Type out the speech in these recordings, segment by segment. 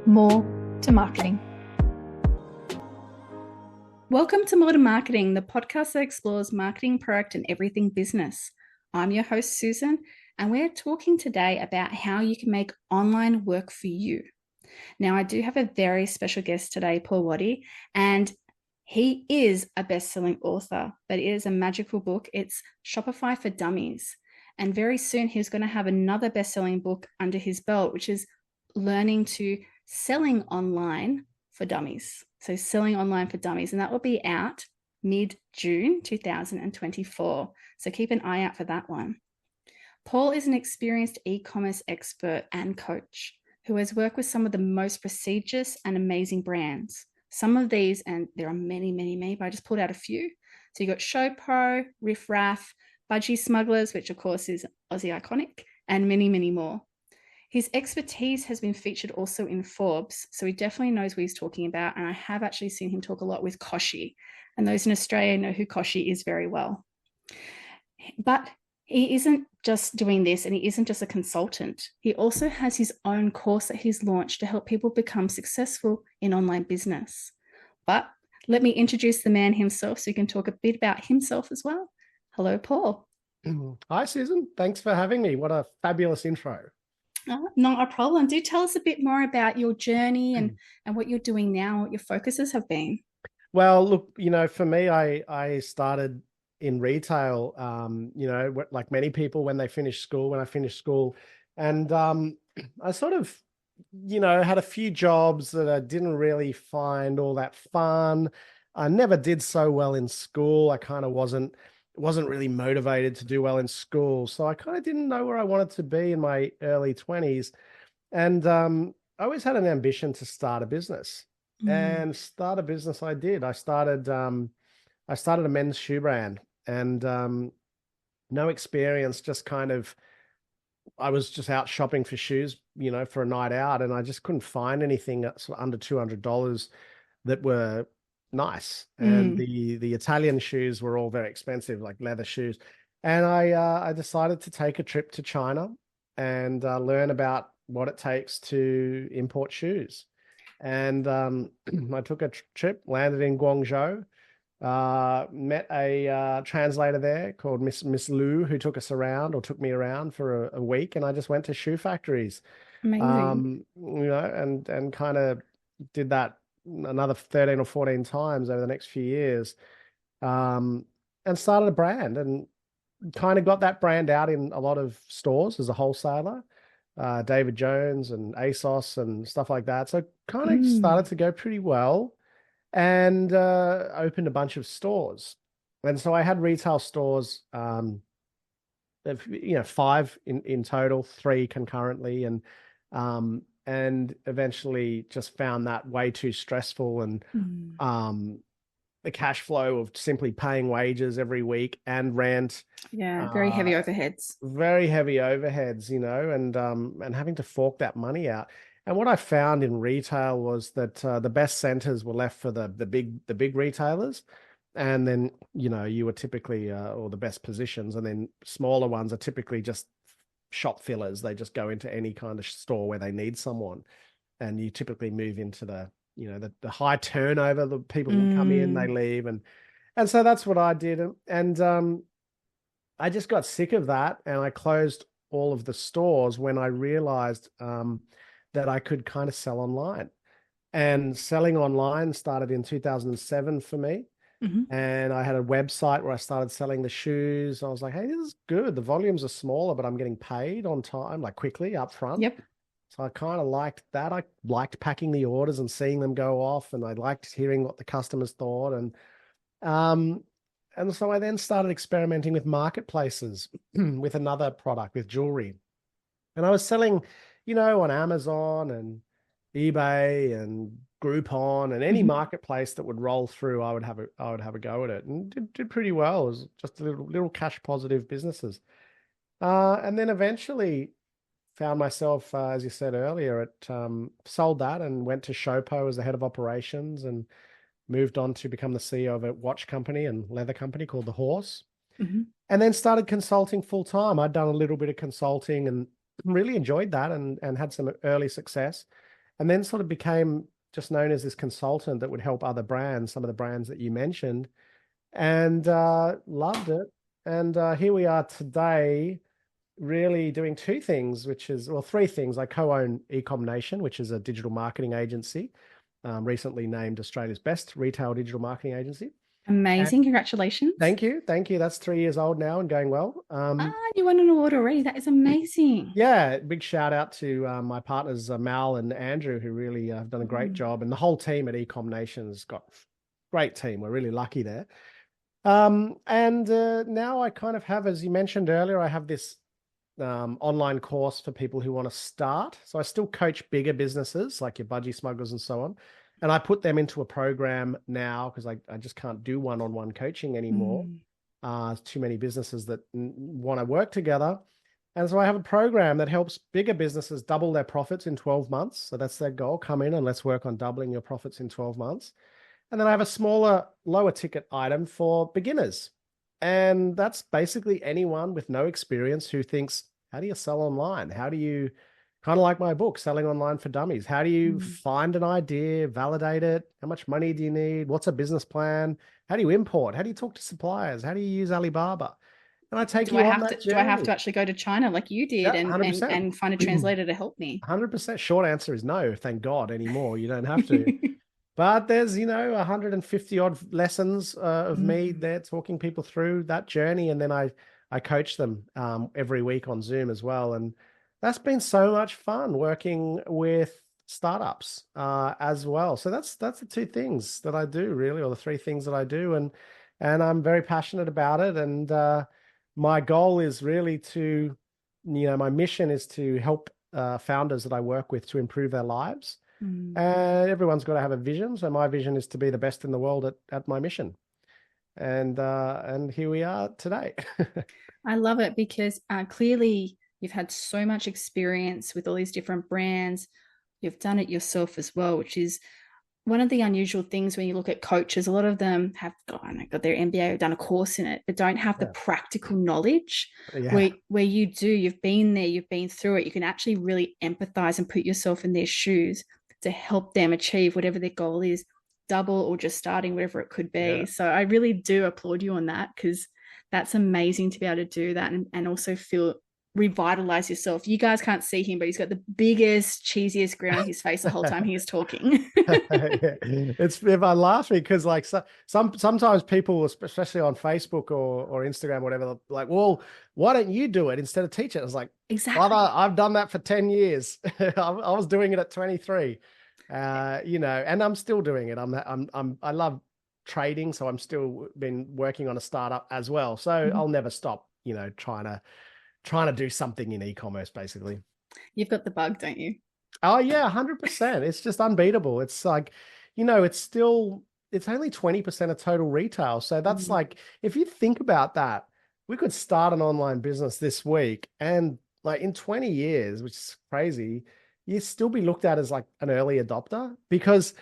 More to marketing. Welcome to More to Marketing, the podcast that explores marketing, product, and everything business. I'm your host, Susan, and we're talking today about how you can make online work for you. Now, I do have a very special guest today, Paul Waddy, and he is a best-selling author, but it is a magical book. It's Shopify for Dummies. And very soon he's going to have another best-selling book under his belt, which is learning to selling online for dummies. So selling online for dummies, and that will be out mid-June 2024. So keep an eye out for that one. Paul is an experienced e-commerce expert and coach who has worked with some of the most prestigious and amazing brands. Some of these, and there are many, many, many, but I just pulled out a few. So you got ShowPro, Riff Raff, Budgie Smugglers, which of course is Aussie iconic, and many, many more. His expertise has been featured also in Forbes, so he definitely knows what he's talking about. And I have actually seen him talk a lot with Koshi, and those in Australia know who Koshi is very well. But he isn't just doing this, and he isn't just a consultant. He also has his own course that he's launched to help people become successful in online business. But let me introduce the man himself so he can talk a bit about himself as well. Hello, Paul. Hi, Susan. Thanks for having me. What a fabulous intro. Not a problem. Do tell us a bit more about your journey and what you're doing now, what your focuses have been. Well, look, for me, I started in retail, like many people when I finished school. And I sort of, had a few jobs that I didn't really find all that fun. I never did so well in school. I kind of wasn't really motivated to do well in school. So I kind of didn't know where I wanted to be in my early 20s. And I always had an ambition to start a business. And start a business I did. I started a men's shoe brand, and no experience, just kind of, I was just out shopping for shoes, for a night out, and I just couldn't find anything sort of under $200 that were nice. And the Italian shoes were all very expensive, like leather shoes. And I decided to take a trip to China and learn about what it takes to import shoes. And I took a trip, landed in Guangzhou, met a translator there called Miss Lu, who took me around for a week, and I just went to shoe factories. Amazing. And kind of did that another 13 or 14 times over the next few years, and started a brand, and kind of got that brand out in a lot of stores as a wholesaler, David Jones and ASOS and stuff like that. So kind of started to go pretty well, and opened a bunch of stores. And so I had retail stores, 5 in total, 3 concurrently, and eventually just found that way too stressful, and the cash flow of simply paying wages every week and rent. Yeah, very heavy overheads. Very heavy overheads, and having to fork that money out. And what I found in retail was that the best centers were left for the big retailers, and then you were typically or the best positions, and then smaller ones are typically just shop fillers. They just go into any kind of store where they need someone, and you typically move into the high turnover, the people that come in, they leave, and so that's what I did, and I just got sick of that, and I closed all of the stores when I realized that I could kind of sell online. And selling online started in 2007 for me. And I had a website where I started selling the shoes. I was like, hey, this is good. The volumes are smaller, but I'm getting paid on time, like quickly up front. Yep. So I kind of liked that. I liked packing the orders and seeing them go off, and I liked hearing what the customers thought. And so I then started experimenting with marketplaces with another product, with jewelry. And I was selling, on Amazon and eBay and Groupon and any marketplace that would roll through. I would have a go at it, and did pretty well. It was just little cash positive businesses. And then eventually found myself, as you said earlier, sold that and went to Showpo as the head of operations, and moved on to become the CEO of a watch company and leather company called The Horse. And then started consulting full time. I'd done a little bit of consulting and really enjoyed that, and had some early success. and then sort of became just known as this consultant that would help other brands, some of the brands that you mentioned, and loved it. And here we are today, really doing two things, which is, well, three things. I co-own Ecom Nation, which is a digital marketing agency, recently named Australia's best retail digital marketing agency. Amazing. Congratulations. Thank you. Thank you. That's 3 years old now and going well. You won an award already. That is amazing. Yeah, big shout out to my partners, Mal and Andrew, who really have done a great job. And the whole team at Ecom Nation has got a great team. We're really lucky there. And now I kind of have, as you mentioned earlier, I have this online course for people who want to start. So I still coach bigger businesses like your budgie smugglers and so on. And I put them into a program now because I just can't do one-on-one coaching anymore. Too many businesses that want to work together. And so I have a program that helps bigger businesses double their profits in 12 months. So that's their goal. Come in and let's work on doubling your profits in 12 months. And then I have a smaller, lower ticket item for beginners. And that's basically anyone with no experience who thinks, how do you sell online? How do you, kind of like my book, Selling Online for Dummies, how do you find an idea, validate it? How much money do you need? What's a business plan? How do you import? How do you talk to suppliers? How do you use Alibaba? And I take you on that journey. Do I have to actually go to China like you did and find a translator to help me? 100%. Short answer is no, thank God anymore. You don't have to. But there's, 150 odd lessons of me there talking people through that journey. And then I coach them every week on Zoom as well. And that's been so much fun working with startups as well. So that's the two things that I do really, or the three things that I do. And I'm very passionate about it. And my goal is really to, my mission is to help founders that I work with to improve their lives. And everyone's got to have a vision. So my vision is to be the best in the world at my mission. And here we are today. I love it because clearly you've had so much experience with all these different brands. You've done it yourself as well, which is one of the unusual things when you look at coaches. A lot of them have got their MBA or done a course in it, but don't have the practical knowledge where you've been there, you've been through it. You can actually really empathize and put yourself in their shoes to help them achieve whatever their goal is, double or just starting, whatever it could be. So I really do applaud you on that because that's amazing to be able to do that and also revitalize yourself. You guys can't see him, but he's got the biggest, cheesiest grin on his face the whole time he is talking. It's if I laugh because like sometimes people, especially on Facebook or Instagram, or whatever, like, well, why don't you do it instead of teach it? I was like, exactly. Brother, I've done that for 10 years. I was doing it at 23. And I'm still doing it. I love trading, so I'm still been working on a startup as well. So I'll never stop, trying to do something in e-commerce, basically. You've got the bug, don't you? Oh yeah, 100%. It's just unbeatable. It's like, it's only 20% of total retail. So that's like, if you think about that, we could start an online business this week and like in 20 years, which is crazy, you still be looked at as like an early adopter because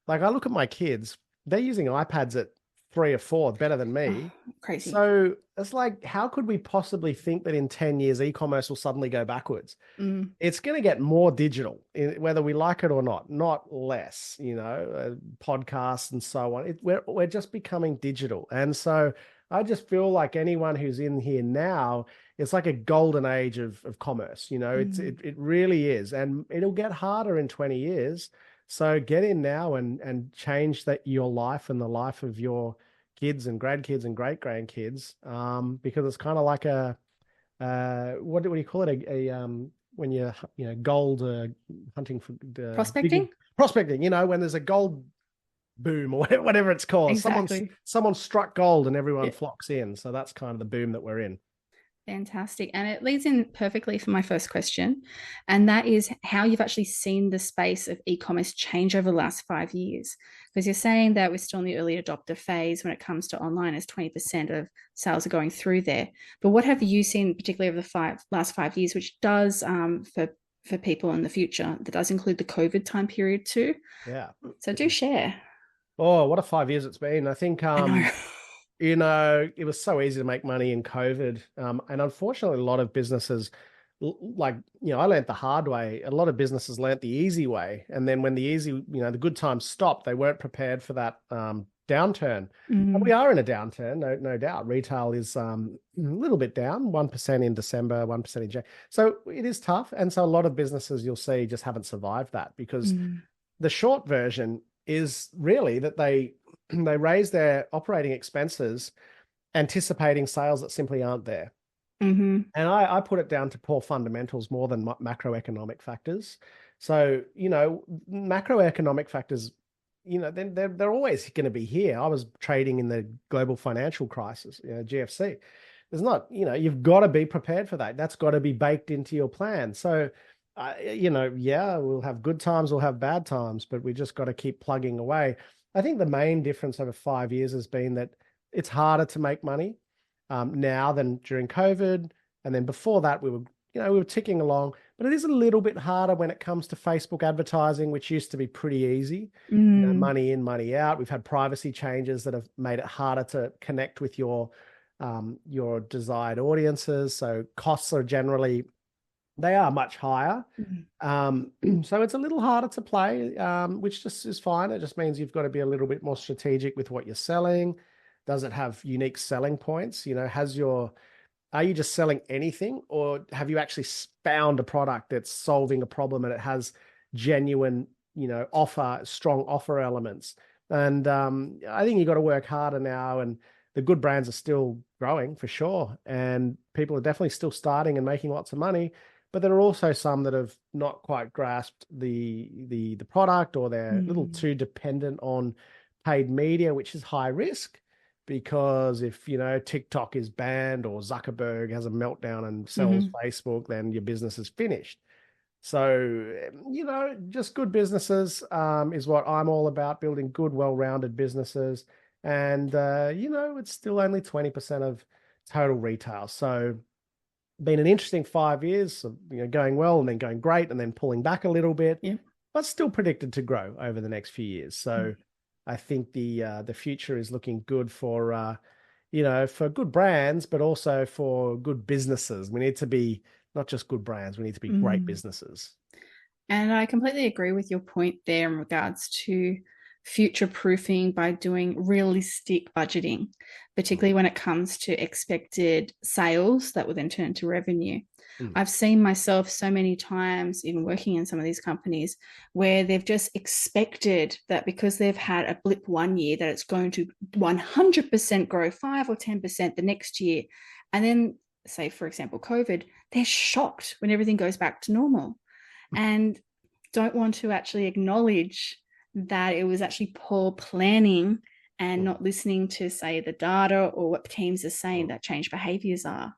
like I look at my kids, they're using iPads at 3 or 4, better than me. Crazy. So it's like, how could we possibly think that in 10 years, e-commerce will suddenly go backwards? It's going to get more digital, whether we like it or not less, podcasts and so on. We're just becoming digital. And so I just feel like anyone who's in here now, it's like a golden age of commerce. It really is. And it'll get harder in 20 years. So get in now and change your life and the life of your kids and grandkids and great grandkids, because it's kind of like what do you call it? When you're gold hunting for prospecting. Prospecting. When there's a gold boom or whatever it's called. Exactly. Someone struck gold and everyone flocks in. So that's kind of the boom that we're in. Fantastic. And it leads in perfectly for my first question. And that is how you've actually seen the space of e-commerce change over the last 5 years. Because you're saying that we're still in the early adopter phase when it comes to online, as 20% of sales are going through there. But what have you seen, particularly over the last 5 years, which does for people in the future, that does include the COVID time period too? Yeah. So do share. Oh, what a 5 years it's been. I think I know. it was so easy to make money in COVID. And unfortunately, a lot of businesses like, I learned the hard way. A lot of businesses learnt the easy way. And then when the good times stopped, they weren't prepared for that downturn. And we Mm, are in a downturn, no doubt. Retail is a little bit down, 1% in December, 1% in January. So it is tough. And so a lot of businesses you'll see just haven't survived that, because mm, the short version is really that they raise their operating expenses anticipating sales that simply aren't there. mm-hmm, And I put it down to poor fundamentals more than macroeconomic factors. So, macroeconomic factors, they're always going to be here. I was trading in the global financial crisis, GFC. There's not, you've got to be prepared for that. That's got to be baked into your plan. So, yeah, we'll have good times, we'll have bad times, but we just got to keep plugging away. I think the main difference over 5 years has been that it's harder to make money now than during COVID. And then before that, we were ticking along, but it is a little bit harder when it comes to Facebook advertising, which used to be pretty easy. mm, Money in, money out. We've had privacy changes that have made it harder to connect with your desired audiences. So costs are generally, they are much higher. mm, So it's a little harder to play, which just is fine. It just means you've got to be a little bit more strategic with what you're selling. Does it have unique selling points? Are you just selling anything, or have you actually found a product that's solving a problem and it has genuine, strong offer elements? And I think you've got to work harder now, and the good brands are still growing for sure. And people are definitely still starting and making lots of money. But there are also some that have not quite grasped the product, or they're a little mm, too dependent on paid media, which is high risk, because if TikTok is banned or Zuckerberg has a meltdown and sells mm-hmm. Facebook, then your business is finished. So just good businesses is what I'm all about, building good, well-rounded businesses. And it's still only 20% of total retail. So been an interesting 5 years of, going well and then going great and then pulling back a little bit, Yep. but still predicted to grow over the next few years. So I think the future is looking good for for good brands, but also for good businesses. We need to be not just good brands, we need to be great Mm. businesses. And I completely agree with your point there in regards to future proofing by doing realistic budgeting, particularly when it comes to expected sales that will then turn into revenue. Mm. I've seen myself so many times, even working in some of these companies, where they've just expected that because they've had a blip one year, that it's going to 100% grow 5 or 10% the next year. And then, say, for example, COVID, they're shocked when everything goes back to normal and don't want to actually acknowledge that it was actually poor planning and Mm. not listening to, say, the data or what teams are saying Mm. that change behaviors are.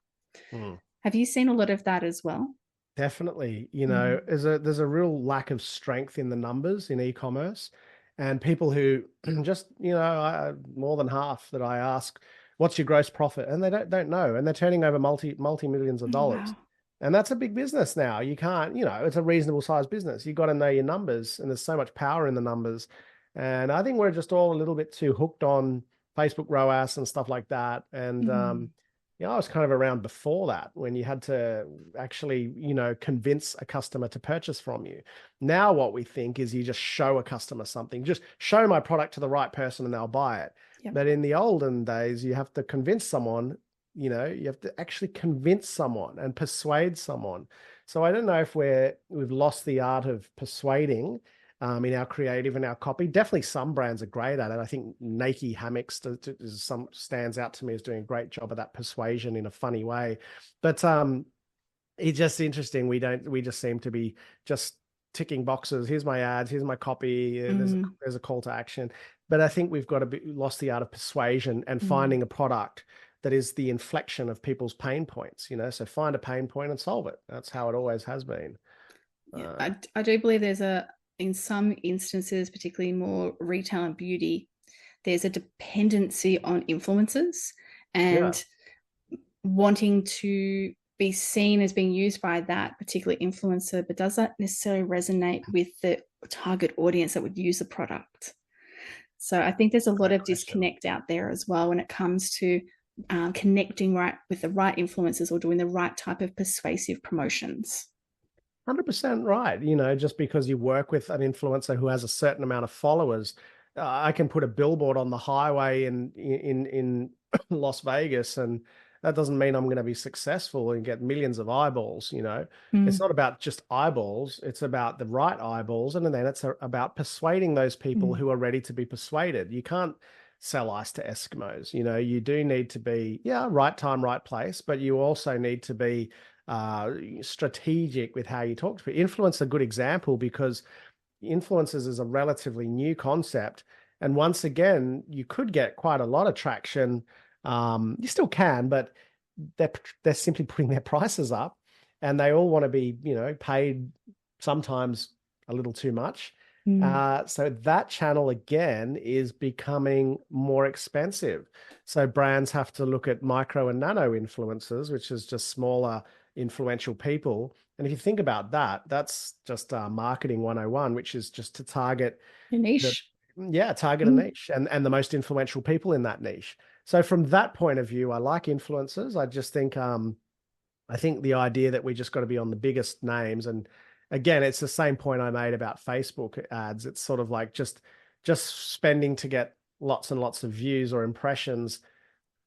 Mm. Have you seen a lot of that as well? Definitely, Mm. there's a real lack of strength in the numbers in e-commerce, and people who just, more than half that I ask, "What's your gross profit?" and they don't know, and they're turning over multi millions of Oh, dollars, wow. and that's a big business now. You can't, it's a reasonable sized business. You got to know your numbers, and there's so much power in the numbers, and I think we're just all a little bit too hooked on Facebook ROAS and stuff like that, and Mm. I was kind of around before that when you had to actually, convince a customer to purchase from you. Now, what we think is you just show a customer something, just show my product to the right person and they'll buy it. Yep. But in the olden days, you have to convince someone, you have to actually convince someone and persuade someone. So I don't know if we've lost the art of persuading in our creative and our copy. Definitely some brands are great at it. I think Nike Hammocks stands out to me as doing a great job of that persuasion in a funny way. But it's just interesting. We just seem to be just ticking boxes. Here's my ads, here's my copy, Mm. there's a call to action. But I think we've got to be lost the art of persuasion and Mm. finding a product that is the inflection of people's pain points, so find a pain point and solve it. That's how it always has been. Yeah, I do believe in some instances, particularly more retail and beauty, there's a dependency on influencers Yeah. and wanting to be seen as being used by that particular influencer, but does that necessarily resonate with the target audience that would use the product? So I think there's a lot Great of question. disconnect out there as well when it comes to connecting right with the right influencers or doing the right type of persuasive promotions. 100% right. Just because you work with an influencer who has a certain amount of followers, I can put a billboard on the highway in Las Vegas, and that doesn't mean I'm going to be successful and get millions of eyeballs. It's Mm, not about just eyeballs; it's about the right eyeballs, and then it's about persuading those people mm, who are ready to be persuaded. You can't sell ice to Eskimos. You do need to be, yeah, right time, right place, but you also need to be strategic with how you talk to people. Influence a good example because influencers is a relatively new concept. And once again, you could get quite a lot of traction. You still can, but they're simply putting their prices up and they all want to be, paid sometimes a little too much. mm. So that channel again is becoming more expensive. So brands have to look at micro and nano influencers, which is just smaller influential people. And if you think about that, that's just marketing 101, which is just to target Your the, niche. yeah, target a Mm, niche and the most influential people in that niche. So from that point of view, I like influencers. I just think I think the idea that we just got to be on the biggest names, and again, it's the same point I made about Facebook ads. It's sort of like just spending to get lots and lots of views or impressions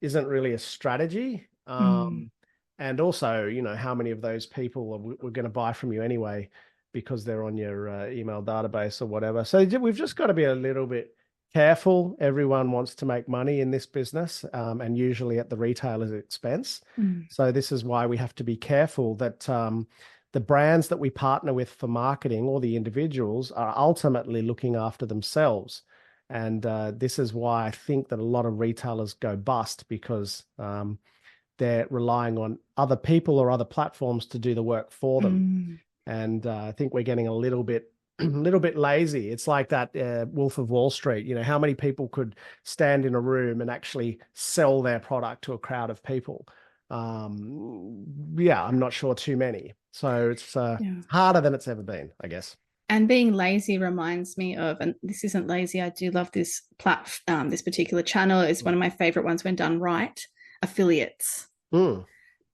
isn't really a strategy. mm. And also, how many of those people we're going to buy from you anyway because they're on your email database or whatever. So we've just got to be a little bit careful. Everyone wants to make money in this business, and usually at the retailer's expense. Mm, So this is why we have to be careful that the brands that we partner with for marketing or the individuals are ultimately looking after themselves. And this is why I think that a lot of retailers go bust because they're relying on other people or other platforms to do the work for them. mm. And I think we're getting a little bit a little bit lazy. It's like that Wolf of Wall Street. How many people could stand in a room and actually sell their product to a crowd of people? Yeah, I'm not sure too many. So it's Yeah. harder than it's ever been, I guess. And being lazy reminds me of, and this isn't lazy, I do love this particular channel. It's one of my favorite ones when done right, affiliates. Mm.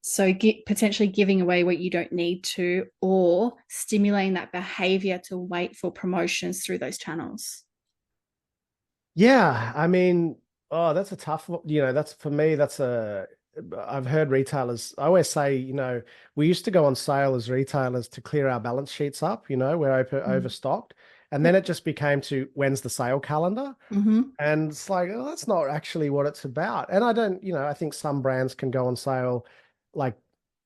So potentially giving away what you don't need to, or stimulating that behavior to wait for promotions through those channels. Yeah, I mean, oh, that's a tough one. That's for me, I've heard retailers, I always say, we used to go on sale as retailers to clear our balance sheets up, we're Mm. overstocked. And then Yep. it just became to when's the sale calendar? Mm-hmm. And it's like, oh, that's not actually what it's about. And I don't, I think some brands can go on sale, like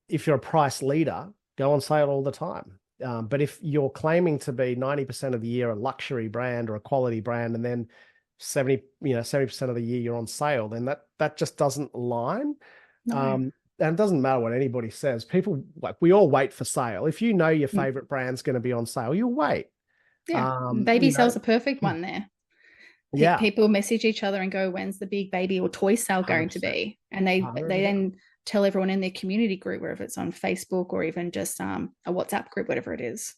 if you're a price leader, go on sale all the time. But if you're claiming to be 90% of the year a luxury brand or a quality brand, and then 70% of the year you're on sale, then that just doesn't align. No. And it doesn't matter what anybody says. People like we all wait for sale. If you know your Mm. favorite brand's going to be on sale, you'll wait. Yeah. Um, Baby you sale's know, a perfect one there. yeah, People message each other and go, "When's the big baby or toy sale going to 100%. be?" And they 100%. then tell everyone in their community group, wherever it's on Facebook or even just a WhatsApp group, whatever it is.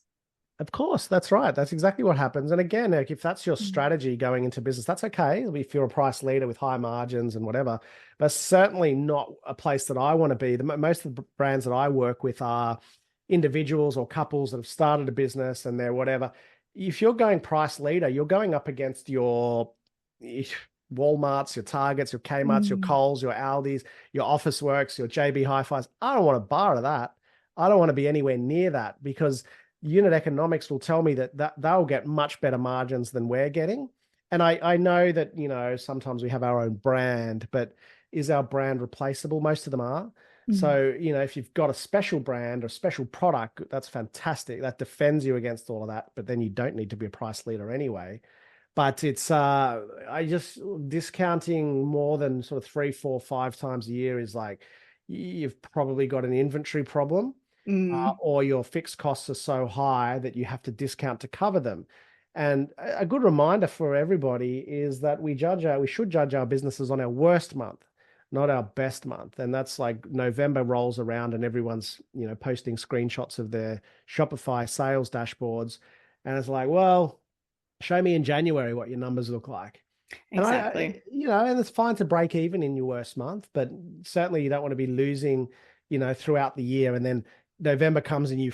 Of course, that's right. That's exactly what happens. And again, like if that's your Mm. strategy going into business, that's okay. If you're a price leader with high margins and whatever, but certainly not a place that I want to be. Most of the brands that I work with are individuals or couples that have started a business and they're whatever. If you're going price leader, you're going up against your Walmarts, your Targets, your Kmart's, your Mm. Coles, your Aldi's, your Office Works, your JB Hi-Fi's. I don't want a bar of that. I don't want to be anywhere near that because unit economics will tell me that they'll get much better margins than we're getting. And I know that, sometimes we have our own brand, but is our brand replaceable? Most of them are. Mm. So, if you've got a special brand or special product, that's fantastic. That defends you against all of that, but then you don't need to be a price leader anyway. But it's I just discounting more than sort of 3, 4, 5 times a year is like you've probably got an inventory problem, Mm. or your fixed costs are so high that you have to discount to cover them. And a good reminder for everybody is that we should judge our businesses on our worst month, not our best month. And that's like November rolls around and everyone's, posting screenshots of their Shopify sales dashboards. And it's like, well, show me in January what your numbers look like. And Exactly. and it's fine to break even in your worst month, but certainly you don't want to be losing, throughout the year. And then November comes and you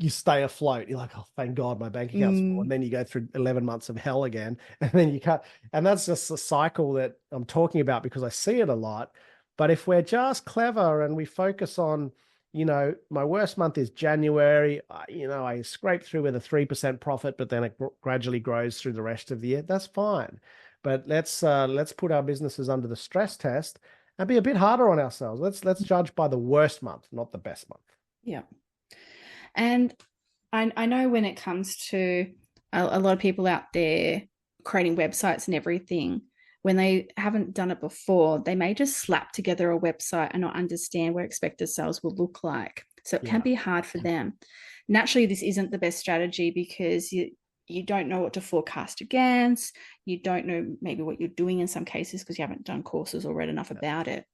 stay afloat. You're like, oh, thank God my bank account's full. And Mm, then you go through 11 months of hell again. And then you cut. And that's just a cycle that I'm talking about because I see it a lot. But if we're just clever and we focus on, my worst month is January, I scrape through with a 3% profit, but then it gradually grows through the rest of the year. That's fine. But let's put our businesses under the stress test and be a bit harder on ourselves. Let's judge by the worst month, not the best month. yeah. And I know when it comes to a lot of people out there creating websites and everything, when they haven't done it before, they may just slap together a website and not understand what expected sales will look like. So it can Yeah. be hard for them. Naturally, this isn't the best strategy because you don't know what to forecast against. You don't know maybe what you're doing in some cases because you haven't done courses or read enough about it.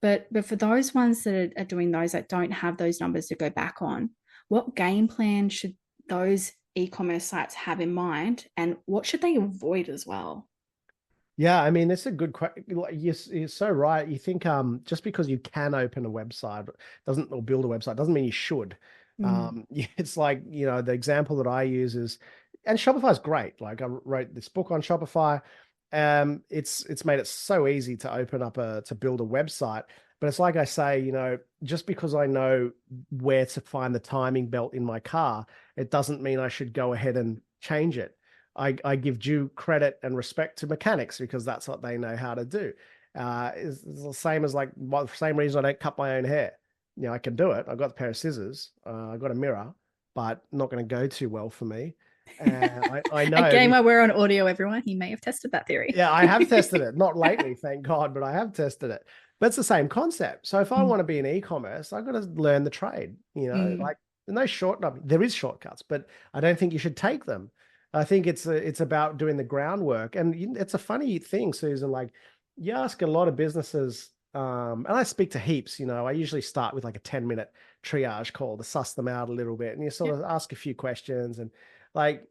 But for those ones that are doing those that don't have those numbers to go back on, what game plan should those e-commerce sites have in mind, and what should they avoid as well? Yeah, I mean, it's a good question. You're so right. You think just because you can open a website doesn't or build a website doesn't mean you should. Mm, It's like, the example that I use is, and Shopify is great. Like I wrote this book on Shopify. It's made it so easy to open up to build a website. But it's like I say, just because I know where to find the timing belt in my car, it doesn't mean I should go ahead and change it. I give due credit and respect to mechanics because that's what they know how to do. It's the same as the same reason I don't cut my own hair. I can do it. I've got a pair of scissors. I've got a mirror, but not going to go too well for me. I know. Again, while we're on audio, everyone, he may have tested that theory. Yeah, I have tested it. Not lately, thank God, but I have tested it. But it's the same concept. So if I Mm, want to be in e-commerce, I've got to learn the trade. mm, Like no no, there is shortcuts, but I don't think you should take them. I think it's about doing the groundwork. And it's a funny thing, Susan. Like you ask a lot of businesses, and I speak to heaps. I usually start with like a 10-minute triage call to suss them out a little bit, and you sort yep. of ask a few questions and like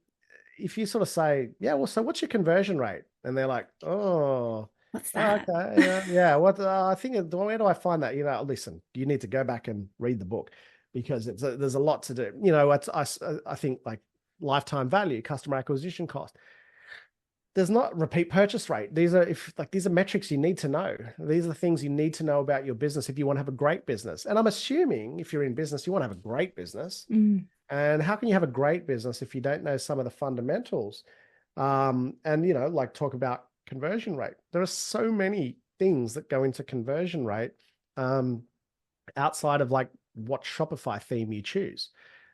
if you sort of say, yeah, well, so what's your conversion rate? And they're like, oh, What's that? okay, yeah. What I think, where do I find that? Listen, you need to go back and read the book because there's a lot to do. I think like lifetime value, customer acquisition cost. There's not repeat purchase rate. These are metrics you need to know. These are things you need to know about your business if you want to have a great business. And I'm assuming if you're in business, you want to have a great business. Mm, And how can you have a great business if you don't know some of the fundamentals? And like talk about conversion rate. There are so many things that go into conversion rate um, outside of like what Shopify theme you choose.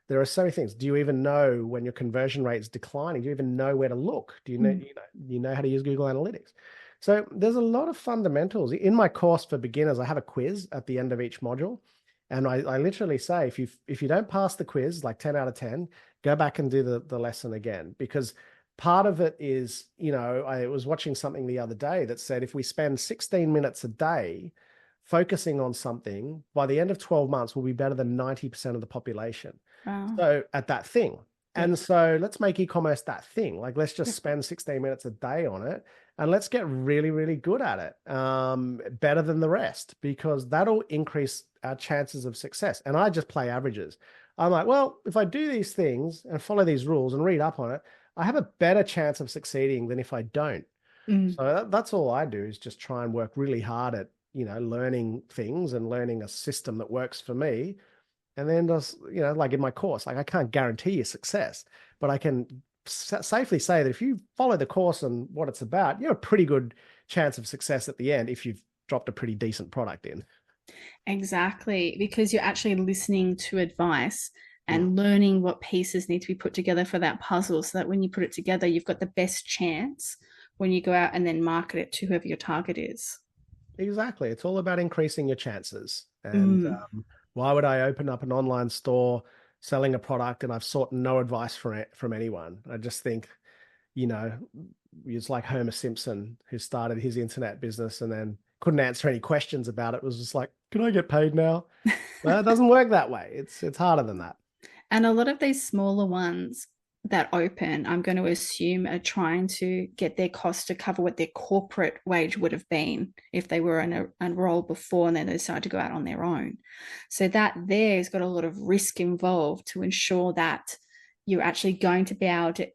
There are so many things. Do you even know when your conversion rate is declining? Do you even know where to look? Do mm, you know how to use Google Analytics? So there's a lot of fundamentals. In my course for beginners, I have a quiz at the end of each module. And I literally say, if you don't pass the quiz, like 10 out of 10, go back and do the lesson again. Because part of it is, I was watching something the other day that said if we spend 16 minutes a day focusing on something, by the end of 12 months, we'll be better than 90% of the population. wow. So at that thing. Yep. And so let's make e-commerce that thing. Like let's just Yep. spend 16 minutes a day on it and let's get really, really good at it. Better than the rest, because that'll increase our chances of success. And I just play averages. I'm like, well, if I do these things and follow these rules and read up on it, I have a better chance of succeeding than if I don't. Mm, So that's all I do is just try and work really hard at, learning things and learning a system that works for me. And then just, like in my course, like I can't guarantee you success, but I can safely say that if you follow the course and what it's about, you have a pretty good chance of success at the end if you've dropped a pretty decent product in. exactly. Because you're actually listening to advice Mm. and learning what pieces need to be put together for that puzzle so that when you put it together, you've got the best chance when you go out and then market it to whoever your target is. Exactly. It's all about increasing your chances. And Mm, why would I open up an online store selling a product and I've sought no advice from anyone? I just think, you know, it's like Homer Simpson who started his internet business and then couldn't answer any questions about it. It was just like, can I get paid now? Well, it doesn't work that way. It's harder than that. And a lot of these smaller ones, that open, I'm going to assume, are trying to get their costs to cover what their corporate wage would have been if they were in a role before and then they decided to go out on their own. So that there's got a lot of risk involved to ensure that you're actually going to be able to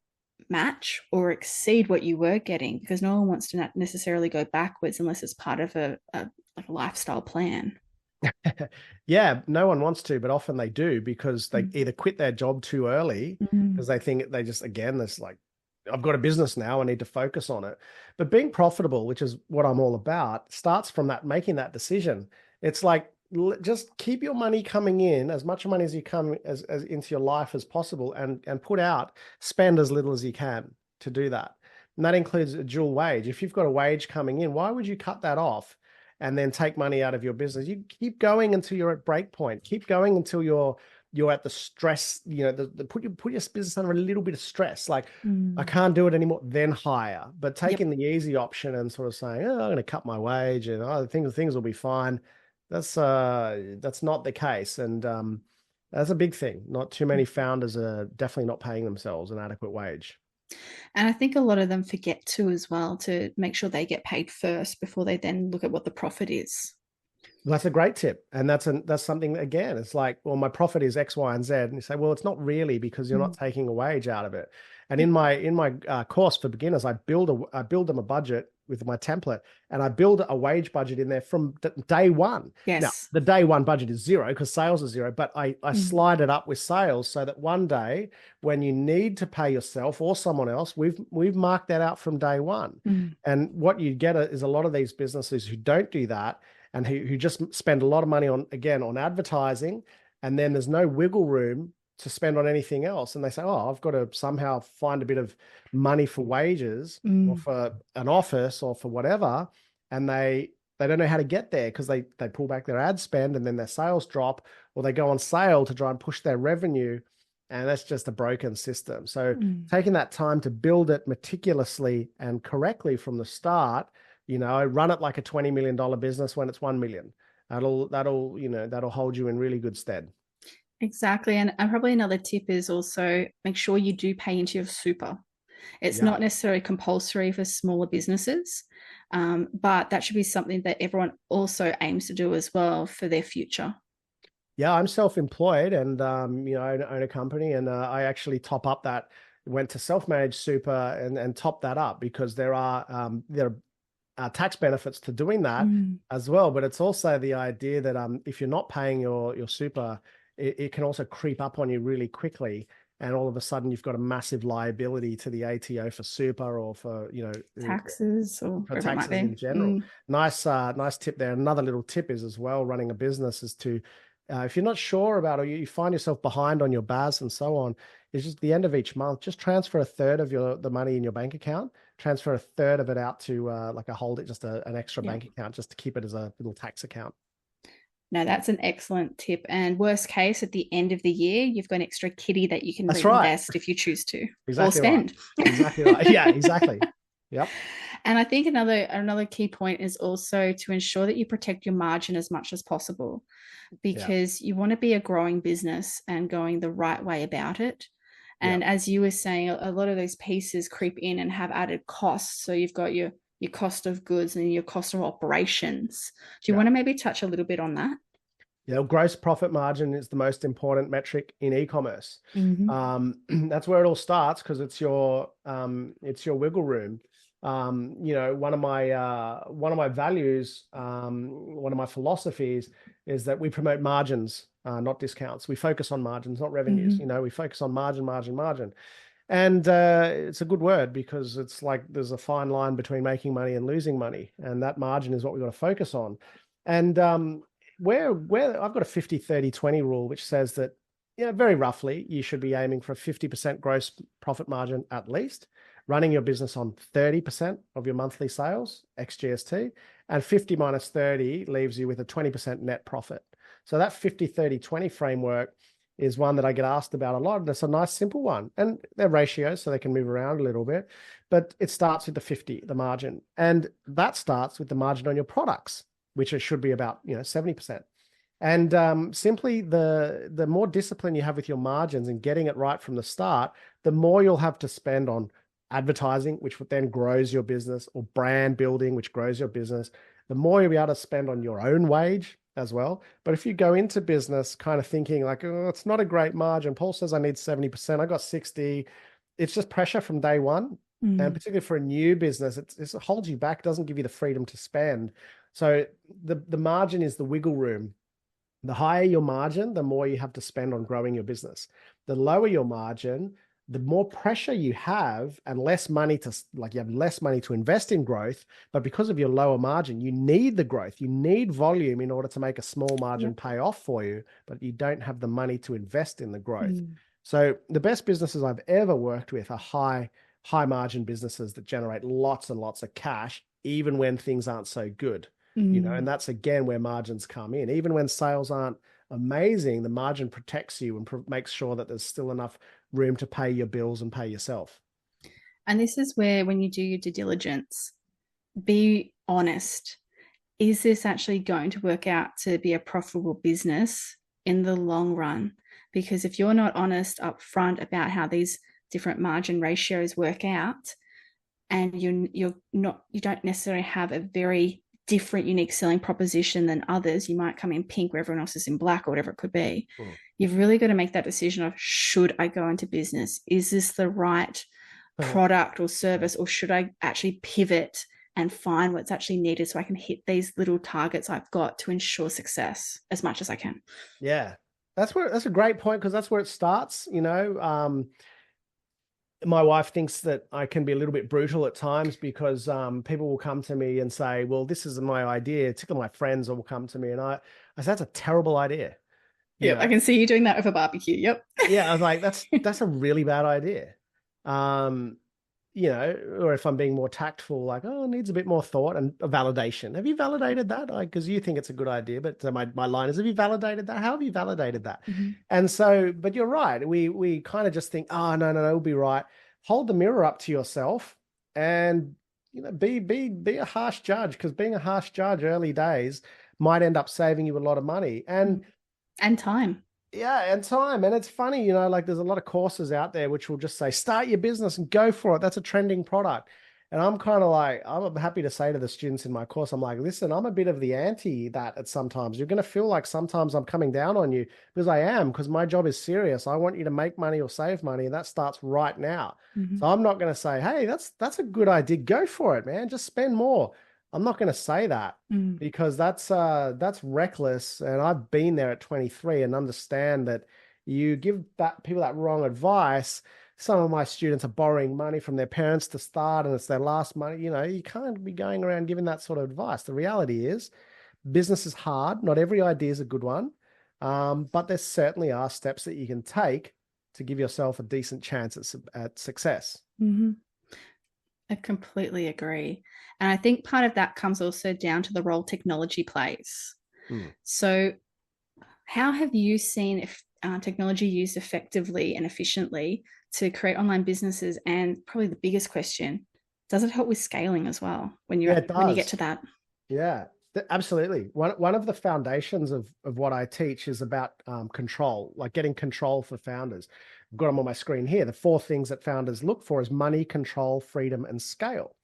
match or exceed what you were getting, because no one wants to not necessarily go backwards unless it's part of like a lifestyle plan. Yeah, no one wants to, but often they do because they either quit their job too early Mm. because they think they just, again, this like, I've got a business now, I need to focus on it. But being profitable, which is what I'm all about, starts from that, making that decision. It's like, just keep your money coming in, as much money as you come as into your life as possible, and put out, spend as little as you can to do that. And that includes a dual wage. If you've got a wage coming in, why would you cut that off and then take money out of your business? You keep going until you're at break point. Keep going until you're at the stress, put your business under a little bit of stress. Like, I can't do it anymore, then hire. But taking the easy option and sort of saying, oh, I'm going to cut my wage and things will be fine. That's not the case. And that's a big thing. Not too many founders are definitely not paying themselves an adequate wage. And I think a lot of them forget to as well, to make sure they get paid first before they then look at what the profit is. That's a great tip. And that's something, again, it's like, well, my profit is X, Y, and Z. And you say, well, it's not really, because you're not taking a wage out of it. And in my course for beginners, I build them a budget with my template, and I build a wage budget in there from day one. Yes. Now, the day one budget is zero because sales are zero, but I slide it up with sales so that one day when you need to pay yourself or someone else, we've marked that out from day one. And what you get is a lot of these businesses who don't do that, and who just spend a lot of money on advertising, and then there's no wiggle room to spend on anything else. And they say, oh, I've got to somehow find a bit of money for wages or for an office or for whatever. And they don't know how to get there because they pull back their ad spend, and then their sales drop, or they go on sale to try and push their revenue. And that's just a broken system. So taking that time to build it meticulously and correctly from the start, run it like a $20 million business when it's 1 million. That'll hold you in really good stead. Exactly. And probably another tip is also make sure you do pay into your super. It's not necessarily compulsory for smaller businesses, but that should be something that everyone also aims to do as well for their future. Yeah, I'm self-employed, and I own a company, and I actually top up that, went to self-managed super and top that up, because there are tax benefits to doing that as well. But it's also the idea that if you're not paying your super, it can also creep up on you really quickly. And all of a sudden you've got a massive liability to the ATO for super, or for, taxes, or for taxes in general. Nice tip there. Another little tip is as well, running a business, is to, if you're not sure about, or you find yourself behind on your BAS and so on, is just the end of each month, just transfer a third of the money in your bank account, transfer a third of it out to like an extra bank account, just to keep it as a little tax account. No, that's an excellent tip. And worst case, at the end of the year, you've got an extra kitty that you can reinvest if you choose to, or spend. Right. Exactly right. Yeah, exactly. Yep. And I think another key point is also to ensure that you protect your margin as much as possible, because you want to be a growing business and going the right way about it. And as you were saying, a lot of those pieces creep in and have added costs. So you've got your cost of goods and your cost of operations. Do you want to maybe touch a little bit on that? Yeah, gross profit margin is the most important metric in e-commerce. That's where it all starts, because it's your wiggle room. One of my values, one of my philosophies is that we promote margins, not discounts. We focus on margins, not revenues. We focus on margin. And it's a good word, because it's like there's a fine line between making money and losing money, and that margin is what we've got to focus on. And where I've got a 50-30-20 rule, which says that, very roughly, you should be aiming for a 50% gross profit margin at least, running your business on 30% of your monthly sales, ex GST, and 50 minus 30 leaves you with a 20% net profit. So that 50-30-20 framework is one that I get asked about a lot. And it's a nice, simple one. And they're ratios, so they can move around a little bit. But it starts with the 50, the margin. And that starts with the margin on your products, which it should be about 70%. And simply the more discipline you have with your margins and getting it right from the start, the more you'll have to spend on advertising, which then grows your business, or brand building, which grows your business. The more you'll be able to spend on your own wage as well. But if you go into business kind of thinking like, oh, it's not a great margin. Paul says I need 70%. I got 60. It's just pressure from day one. And particularly for a new business, it holds you back, doesn't give you the freedom to spend. So the margin is the wiggle room. The higher your margin, the more you have to spend on growing your business. The lower your margin, the more pressure you have and less money to, like, you have less money to invest in growth, but because of your lower margin, you need the growth. You need volume in order to make a small margin pay off for you, but you don't have the money to invest in the growth. So the best businesses I've ever worked with are high margin businesses that generate lots and lots of cash, even when things aren't so good. And that's again where margins come in. Even when sales aren't amazing, the margin protects you and makes sure that there's still enough room to pay your bills and pay yourself. And this is where, when you do your due diligence, be honest. Is this actually going to work out to be a profitable business in the long run? Because if you're not honest up front about how these different margin ratios work out, and you don't necessarily have a very different, unique selling proposition than others, you might come in pink where everyone else is in black or whatever it could be. You've really got to make that decision of, should I go into business? Is this the right product or service, or should I actually pivot and find what's actually needed so I can hit these little targets I've got to ensure success as much as I can? Yeah, that's a great point, because that's where it starts. My wife thinks that I can be a little bit brutal at times, because people will come to me and say, well, this is my idea. Particularly my friends will come to me, and I say, that's a terrible idea. Yeah, I can see you doing that with a barbecue. Yep. Yeah, I was like, that's a really bad idea. Or if I'm being more tactful, like, oh, it needs a bit more thought and a validation. Have you validated that? Because you think it's a good idea, but my line is, have you validated that? How have you validated that? And so, but you're right. We kind of just think, oh, no, it'll be right. Hold the mirror up to yourself and, be a harsh judge, because being a harsh judge early days might end up saving you a lot of money and time. Yeah, and time. And it's funny, like, there's a lot of courses out there which will just say, start your business and go for it. That's a trending product. And I'm kind of like, I'm happy to say to the students in my course, I'm like, listen, I'm a bit of the anti that at sometimes. You're going to feel like sometimes I'm coming down on you, because I am, because my job is serious. I want you to make money or save money, and that starts right now. So I'm not going to say, hey, that's a good idea. Go for it, man. Just spend more. I'm not going to say that, because that's reckless. And I've been there at 23 and understand that you give people that wrong advice. Some of my students are borrowing money from their parents to start, and it's their last money. You can't be going around giving that sort of advice. The reality is business is hard. Not every idea is a good one. But there certainly are steps that you can take to give yourself a decent chance at success. I completely agree. And I think part of that comes also down to the role technology plays. So how have you seen if technology used effectively and efficiently to create online businesses? And probably the biggest question, does it help with scaling as well when you get to that? Yeah, absolutely. One of the foundations of what I teach is about control, like getting control for founders. I've got them on my screen here. The 4 things that founders look for is money, control, freedom, and scale.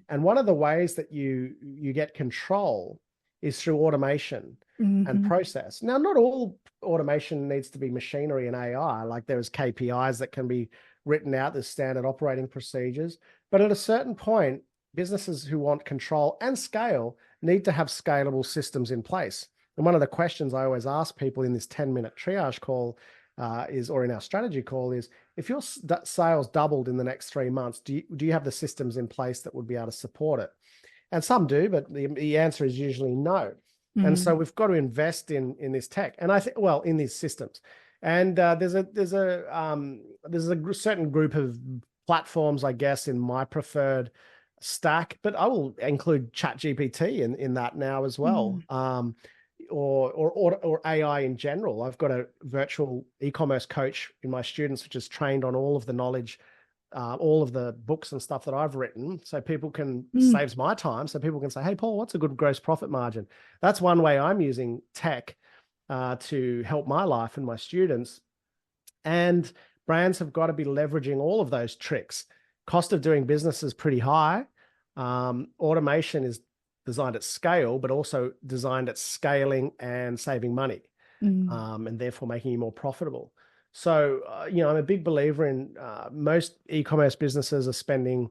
And one of the ways that you get control is through automation and process. Now, not all automation needs to be machinery and AI. Like, there's KPIs that can be written out, there's standard operating procedures. But at a certain point, businesses who want control and scale need to have scalable systems in place. And one of the questions I always ask people in this 10-minute triage call or in our strategy call is, if your sales doubled in the next 3 months, do you have the systems in place that would be able to support it? And some do, but the answer is usually no. And so we've got to invest in this tech, and I think, well, in these systems. And there's a certain group of platforms, I guess, in my preferred stack, but I will include ChatGPT in that now as well. Or AI in general. I've got a virtual e-commerce coach in my students, which is trained on all of the knowledge, all of the books and stuff that I've written, so people can saves my time. So people can say, hey, Paul, what's a good gross profit margin? That's one way I'm using tech to help my life and my students. And brands have got to be leveraging all of those tricks. Cost of doing business is pretty high. Automation is designed at scale, but also designed at scaling and saving money, and therefore making you more profitable. So, I'm a big believer in most e-commerce businesses are spending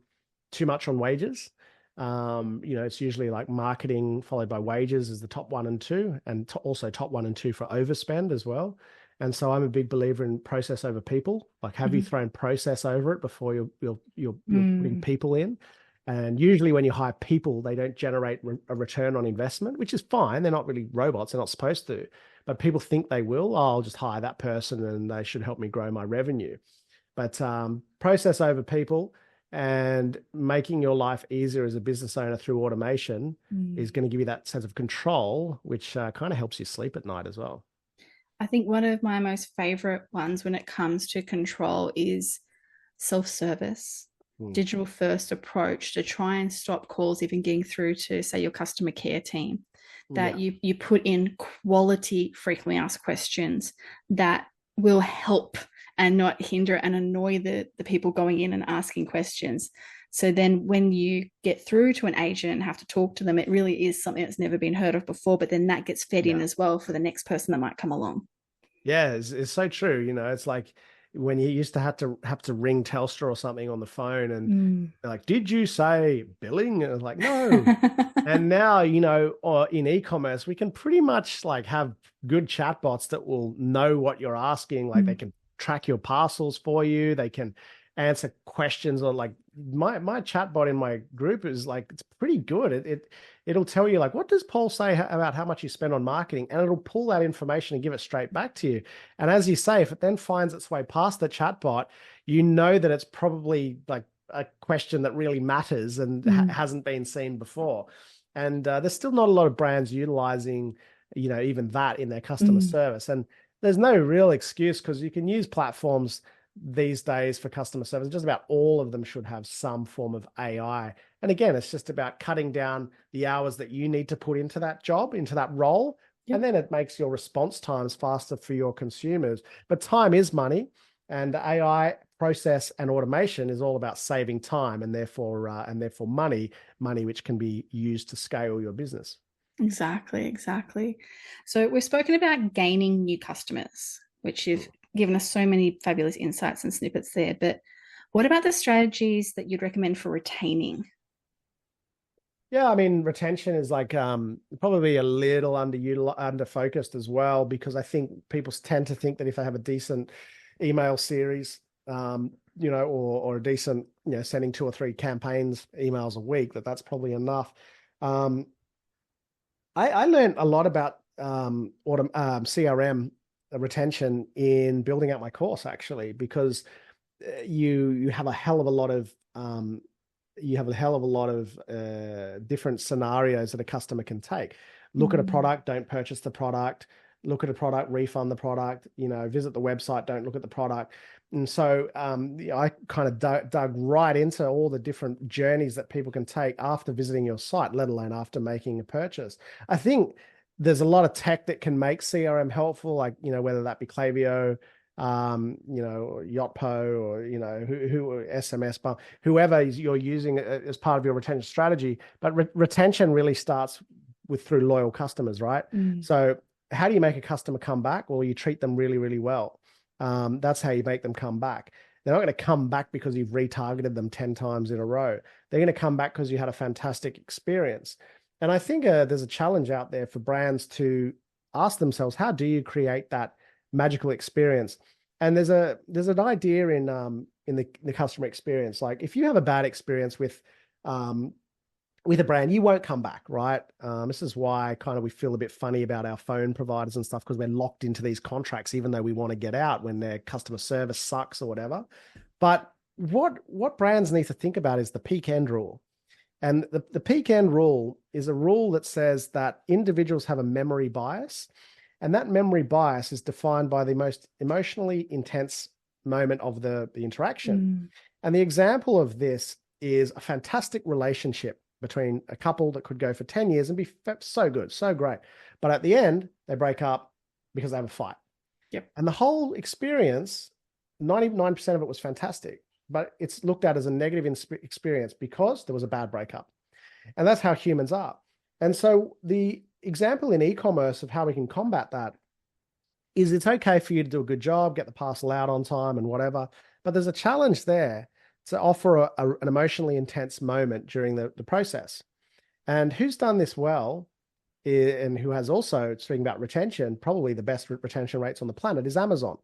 too much on wages. It's usually like marketing followed by wages is the top one and two, and also top one and two for overspend as well. And so I'm a big believer in process over people. Like, have you thrown process over it before you're putting people in? And usually when you hire people, they don't generate a return on investment, which is fine. They're not really robots. They're not supposed to. But people think they will. Oh, I'll just hire that person and they should help me grow my revenue. But process over people and making your life easier as a business owner through automation is going to give you that sense of control, which kind of helps you sleep at night as well. I think one of my most favorite ones when it comes to control is self-service, digital first approach to try and stop calls even getting through to, say, your customer care team. That you put in quality frequently asked questions that will help and not hinder and annoy the people going in and asking questions. So then when you get through to an agent and have to talk to them, it really is something that's never been heard of before, but then that gets fed in as well for the next person that might come along. Yeah, it's so true. It's like when you used to have to ring Telstra or something on the phone and they're like, did you say billing? And I was like, no. And now, or in e-commerce, we can pretty much like have good chatbots that will know what you're asking. Like they can track your parcels for you. They can answer questions on, like, my chatbot in my group is like, it's pretty good. It'll tell you, like, what does Paul say about how much you spend on marketing? And it'll pull that information and give it straight back to you. And as you say, if it then finds its way past the chatbot, you know that it's probably like a question that really matters and hasn't been seen before. And there's still not a lot of brands utilizing, even that in their customer service. And there's no real excuse because you can use platforms these days for customer service. Just about all of them should have some form of AI. And again, it's just about cutting down the hours that you need to put into that job, into that role. Yep. And then it makes your response times faster for your consumers. But time is money, and AI process and automation is all about saving time and therefore money which can be used to scale your business. Exactly. So we've spoken about gaining new customers, which you've given us so many fabulous insights and snippets there. But what about the strategies that you'd recommend for retaining? Yeah, I mean, retention is like probably a little under focused as well, because I think people tend to think that if they have a decent email series, or a decent, sending 2 or 3 emails a week, that's probably enough. I learned a lot about CRM retention in building out my course, actually, because you have a hell of a lot of different scenarios that a customer can take. Look at a product, don't purchase the product. Look at a product, refund the product. Visit the website, don't look at the product. And so I kind of dug right into all the different journeys that people can take after visiting your site, let alone after making a purchase. I think there's a lot of tech that can make CRM helpful, like, whether that be Klaviyo, Yotpo, or, who SMS, but whoever you're using as part of your retention strategy. But retention really starts through loyal customers, right? So how do you make a customer come back? Well, you treat them really, really well. That's how you make them come back. They're not going to come back because you've retargeted them 10 times in a row. They're going to come back because you had a fantastic experience. And I think there's a challenge out there for brands to ask themselves, how do you create that magical experience? And there's an idea in the customer experience. Like, if you have a bad experience with a brand, you won't come back, right? This is why kind of we feel a bit funny about our phone providers and stuff, because we're locked into these contracts, even though we want to get out when their customer service sucks or whatever. But what brands need to think about is the peak end rule. And the peak end rule is a rule that says that individuals have a memory bias, and that memory bias is defined by the most emotionally intense moment of the interaction. And the example of this is a fantastic relationship between a couple that could go for 10 years and be so good, so great. But at the end, they break up, because they have a fight. Yep. And the whole experience, 99% of it was fantastic, but it's looked at as a negative experience because there was a bad breakup. And that's how humans are. And so the example in e-commerce of how we can combat that is it's okay for you to do a good job, get the parcel out on time and whatever, but there's a challenge there to offer an emotionally intense moment during the process. And who's done this well and who has also, speaking about retention, probably the best retention rates on the planet is Amazon.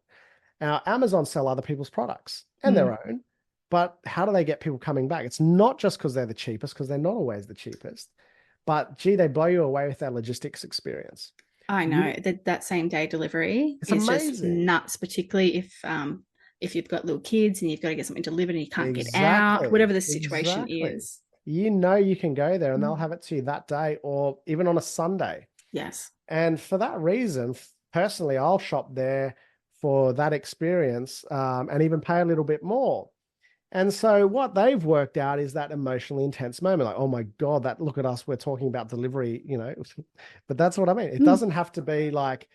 Now, Amazon sell other people's products and their own, but how do they get people coming back? It's not just because they're the cheapest, because they're not always the cheapest, but gee, they blow you away with their logistics experience. I know that same day delivery is just nuts, particularly if you've got little kids and you've got to get something delivered and you can't get out, whatever the situation is. You know, you can go there and they'll have it to you that day or even on a Sunday. Yes. And for that reason, personally, I'll shop there for that experience and even pay a little bit more. And so what they've worked out is that emotionally intense moment, like, oh my God, that look at us, we're talking about delivery, you know, but that's what I mean. It doesn't have to be like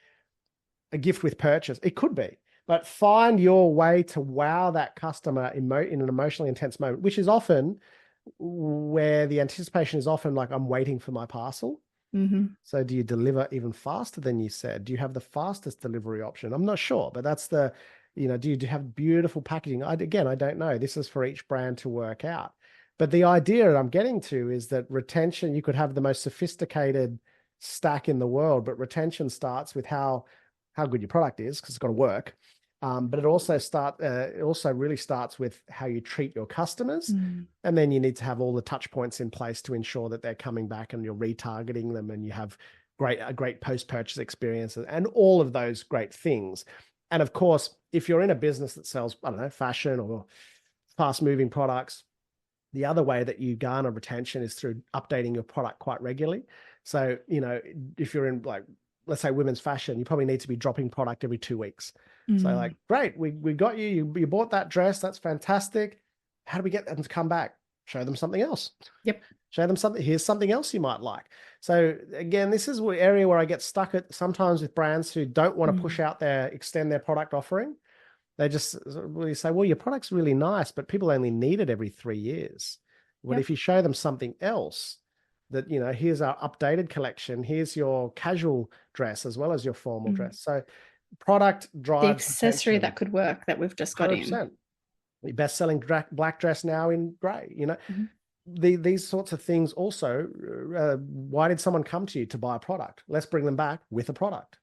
a gift with purchase. It could be, but find your way to wow that customer in an emotionally intense moment, which is often where the anticipation is often like, I'm waiting for my parcel. So do you deliver even faster than you said? Do you have the fastest delivery option? I'm not sure, but that's the, you know, do you have beautiful packaging? Again, I don't know. This is for each brand to work out. But the idea I'm getting to is that retention, you could have the most sophisticated stack in the world, but retention starts with how good your product is, because it's got to work. But it also really starts with how you treat your customers. And then you need to have all the touch points in place to ensure that they're coming back and you're retargeting them and you have a great post-purchase experience and all of those great things. And of course, if you're in a business that sells, I don't know, fashion or fast-moving products, the other way that you garner retention is through updating your product quite regularly. So, you know, if you're in, like, let's say women's fashion, you probably need to be dropping product every 2 weeks. So like, great, we got you bought that dress. That's fantastic. How do we get them to come back? Show them something else. Yep. Show them something. Here's something else you might like. So again, this is the area where I get stuck at sometimes with brands who don't want to push out extend their product offering. They just really say, well, your product's really nice, but people only need it every 3 years. But if you show them something else, that, you know, here's our updated collection, here's your casual dress as well as your formal dress. So product drives the accessory attention. That could work that we've just got 100%. In. The best-selling black dress now in grey, you know. These sorts of things also, why did someone come to you to buy a product? Let's bring them back with a product.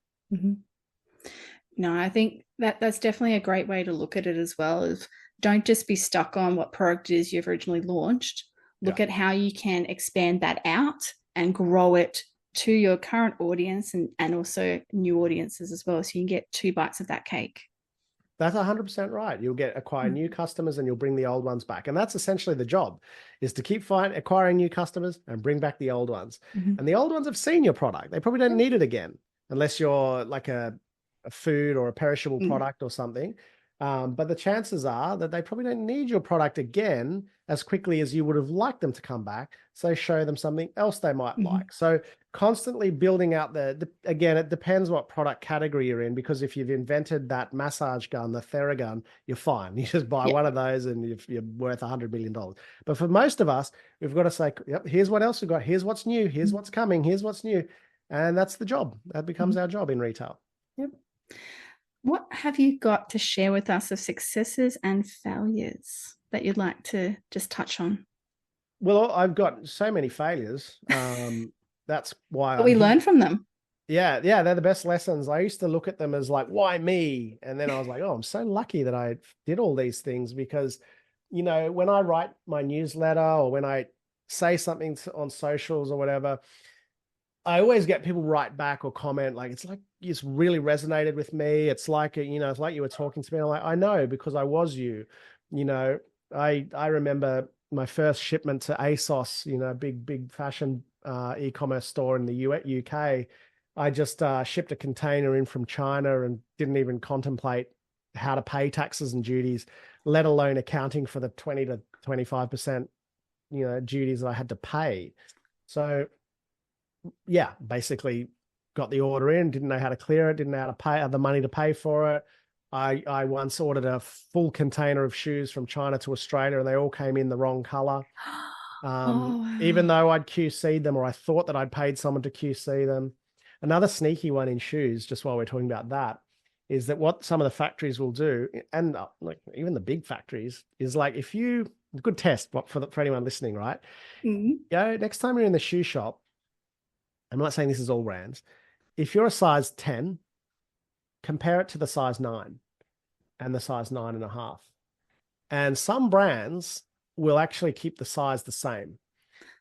No, I think that's definitely a great way to look at it as well. Is don't just be stuck on what product it is you've originally launched. Look at how you can expand that out and grow it to your current audience and also new audiences as well. So you can get 2 bites of that cake. That's 100% right. You'll acquire new customers and you'll bring the old ones back. And that's essentially the job, is to keep acquiring new customers and bring back the old ones. And the old ones have seen your product. They probably don't need it again, unless you're like a food or a perishable product or something. But the chances are that they probably don't need your product again as quickly as you would have liked them to come back. So show them something else they might like. So constantly building out again, it depends what product category you're in, because if you've invented that massage gun, the Theragun, you're fine. You just buy one of those and you're worth $100 million. But for most of us, we've got to say, yep, here's what else we've got. Here's what's new. Here's what's coming. Here's what's new. And that's the job. That becomes our job in retail. Yep. What have you got to share with us of successes and failures that you'd like to just touch on? Well, I've got so many failures. That's why we learn from them. Yeah, they're the best lessons. I used to look at them as like, why me? And then I was like, oh, I'm so lucky that I did all these things, because, you know, when I write my newsletter or when I say something on socials or whatever, I always get people write back or comment like, it's really resonated with me. It's like, you know, it's like you were talking to me. I'm like, I know, because I was you. You know, I remember my first shipment to ASOS, you know, big fashion e-commerce store in the UK. I just shipped a container in from China and didn't even contemplate how to pay taxes and duties, let alone accounting for the 20 to 25%, you know, duties that I had to pay. So yeah, basically got the order in, didn't know how to clear it, didn't know how to pay, have the money to pay for it. I once ordered a full container of shoes from China to Australia, and they all came in the wrong color. Oh, wow. Even though I'd QC'd them, or I thought that I'd paid someone to QC them. Another sneaky one in shoes, just while we're talking about that, is that what some of the factories will do, and like even the big factories, is like if you, good test for anyone listening, right? Go next time you're in the shoe shop. I'm not saying this is all brands. If you're a size 10, compare it to the size 9 and the size 9.5. And some brands will actually keep the size the same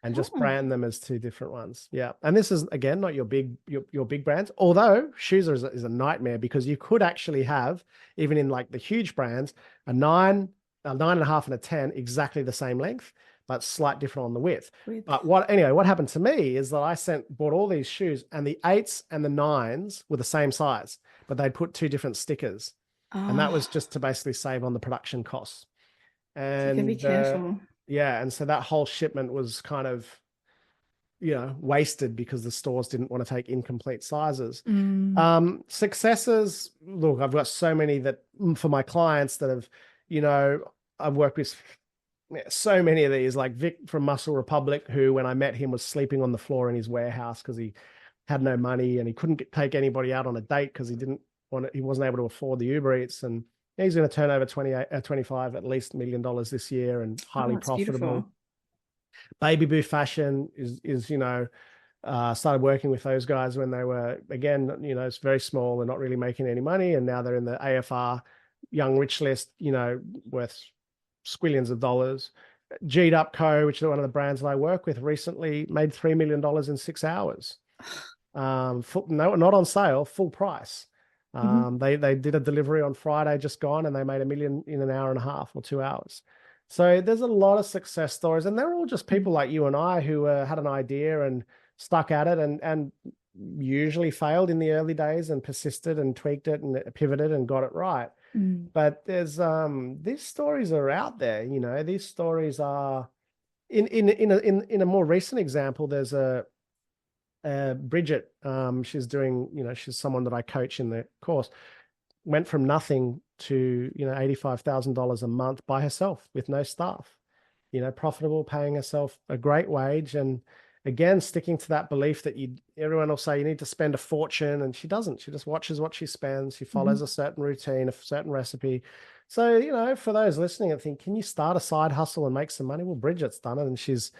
and just brand them as two different ones. Yeah. And this is, again, not your big brands, although shoes is a nightmare, because you could actually have, even in like the huge brands, a 9.5 and a 10, exactly the same length, but slight different on the width. But what happened to me is that I bought all these shoes, and the 8s and the 9s were the same size, but they'd put two different stickers. And that was just to basically save on the production costs. And so you gotta be careful. Yeah, and so that whole shipment was kind of, wasted because the stores didn't want to take incomplete sizes. Successes, look, I've got so many that for my clients that have, I've worked with so many of these, like Vic from Muscle Republic, who, when I met him, was sleeping on the floor in his warehouse because he had no money and he couldn't take anybody out on a date because he wasn't able to afford the Uber Eats. And he's going to turn over 25 at least $1 million this year, and highly profitable. Beautiful. Baby Boo Fashion is started working with those guys when they were, again, it's very small. They're not really making any money, and now they're in the AFR Young Rich list, worth squillions of dollars. G'd Up Co., which is one of the brands that I work with, recently made $3 million in 6 hours. Not on sale, full price. They did a delivery on Friday just gone, and they made $1 million in an hour and a half or 2 hours. So there's a lot of success stories, and they're all just people like you and I who had an idea and stuck at it, and usually failed in the early days and persisted and tweaked it and pivoted and got it right. But there's these stories are out there. These stories are in a more recent example. There's a Bridget, she's doing, she's someone that I coach in the course, went from nothing to, $85,000 a month by herself with no staff, profitable, paying herself a great wage. And again, sticking to that belief that everyone will say you need to spend a fortune, and she doesn't. She just watches what she spends. She follows a certain routine, a certain recipe. So, for those listening and think, can you start a side hustle and make some money? Well, Bridget's done it, and she's,